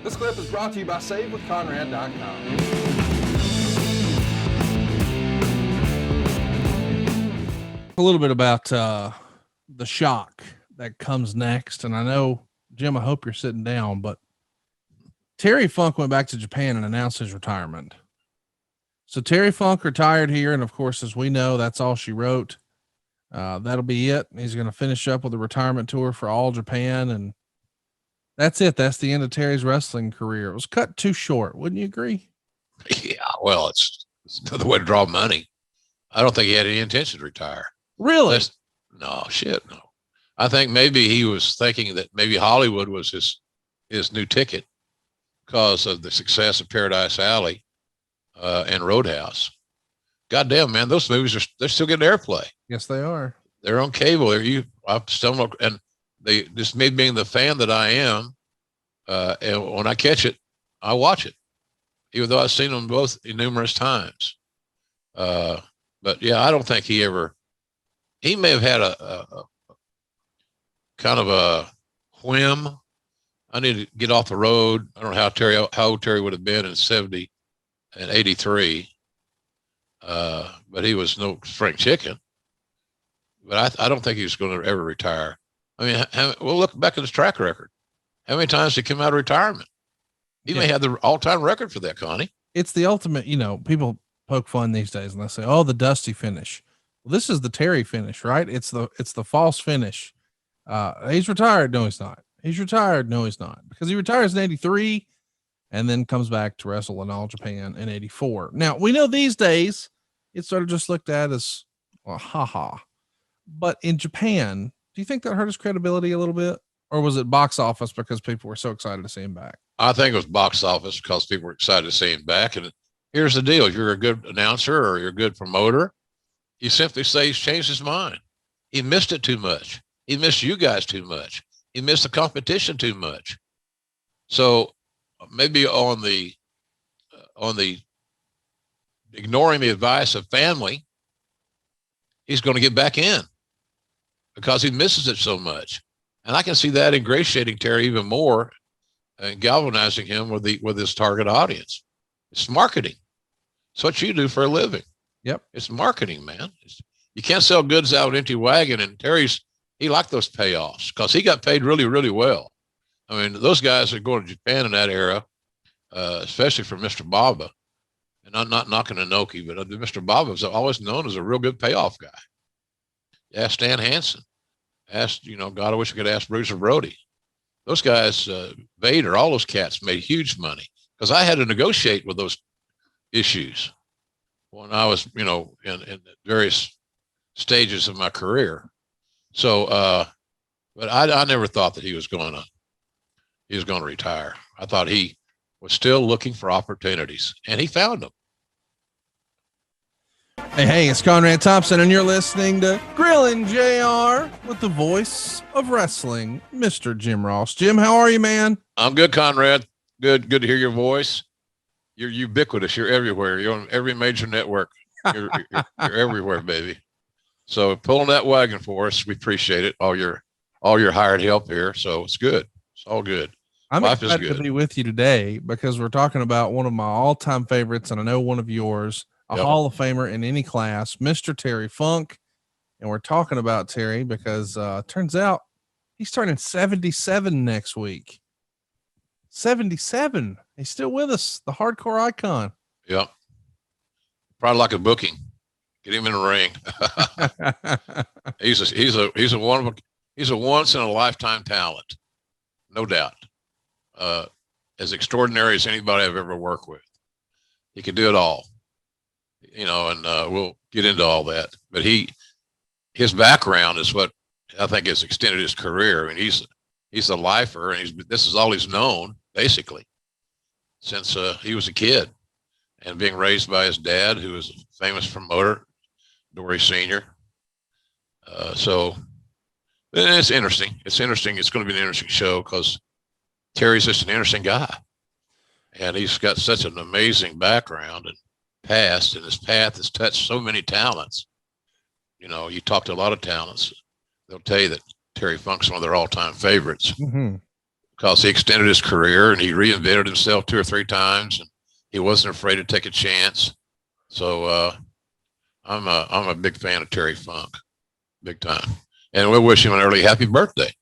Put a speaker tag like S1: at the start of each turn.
S1: This clip is brought to you by SaveWithConrad.com.
S2: A little bit about the shock that comes next. And I know, Jim, I hope you're sitting down, but Terry Funk went back to Japan and announced his retirement. So Terry Funk retired here. And of course, as we know, that's all she wrote. That'll be it. He's going to finish up with a retirement tour for All Japan. And that's it. That's the end of Terry's wrestling career. It was cut too short. Wouldn't you agree?
S3: Yeah. Well, it's another way to draw money. I don't think he had any intention to retire.
S2: Really?
S3: No. I think maybe he was thinking that maybe Hollywood was his new ticket because of the success of Paradise Alley and Roadhouse. Goddamn, man, those movies they're still getting airplay.
S2: Yes, they are.
S3: They're on cable. I'm still, and this me being the fan that I am, and when I catch it, I watch it, even though I've seen them both numerous times. But yeah, I don't think he may have had a kind of a whim. I need to get off the road. I don't know how old Terry would have been in 70 and 83. But he was no spring chicken. But I don't think he was going to ever retire. I mean, we'll look back at his track record. How many times did he come out of retirement? He may have the all-time record for that, Connie.
S2: It's the ultimate, people poke fun these days and they say, oh, the dusty finish. Well, this is the Terry finish, right? It's the false finish. He's retired. No, he's not. He's retired. No, he's not, because he retires in 83 and then comes back to wrestle in All Japan in 84. Now we know these days it's sort of just looked at as, well, haha. But in Japan, do you think that hurt his credibility a little bit? Or was it box office because people were so excited to see him back?
S3: I think it was box office because people were excited to see him back. And here's the deal. If you're a good announcer or you're a good promoter, you simply say he's changed his mind. He missed it too much. He missed you guys too much. He missed the competition too much. So maybe on the ignoring the advice of family, he's going to get back in because he misses it so much. And I can see that ingratiating Terry even more and galvanizing him with his target audience. It's marketing. It's what you do for a living.
S2: Yep.
S3: It's marketing, man. You can't sell goods out of an empty wagon. And he liked those payoffs because he got paid really, really well. I mean, those guys that go to Japan in that era, especially for Mr. Baba, and I'm not knocking Inoki, but Mr. Baba was always known as a real good payoff guy. Ask Stan Hansen. God, I wish I could ask Bruiser Brody. Those guys, Vader, all those cats made huge money because I had to negotiate with those issues when I was, in various stages of my career. So, but I never thought that he was going to retire. I thought he was still looking for opportunities, and he found them.
S2: Hey, it's Conrad Thompson, and you're listening to Grillin' JR with the voice of wrestling, Mr. Jim Ross. Jim, how are you, man?
S3: I'm good, Conrad. Good to hear your voice. You're ubiquitous. You're everywhere. You're on every major network. You're everywhere, baby. So pulling that wagon for us, we appreciate it. All your hired help here. So it's good. It's all good.
S2: I'm excited to be with you today because we're talking about one of my all-time favorites, and I know one of yours, a Hall of Famer in any class, Mr. Terry Funk. And we're talking about Terry because turns out he's turning 77 next week. 77. He's still with us, the hardcore icon.
S3: Yep. Probably like a booking. Get him in the ring. He's a once in a lifetime talent, no doubt. As extraordinary as anybody I've ever worked with. He can do it all, and we'll get into all that. But his background is what I think has extended his career. I mean, he's a lifer, and this is all he's known basically since he was a kid, and being raised by his dad, who was a famous promoter, Dory Sr. So it's interesting. It's interesting. It's going to be an interesting show because Terry's just an interesting guy, and he's got such an amazing background and past, and his path has touched so many talents. You talk to a lot of talents, they'll tell you that Terry Funk's one of their all-time favorites.
S2: Mm-hmm.
S3: because he extended his career and he reinvented himself 2 or 3 times, and he wasn't afraid to take a chance. So I'm a big fan of Terry Funk, big time, and we'll wish him an early happy birthday.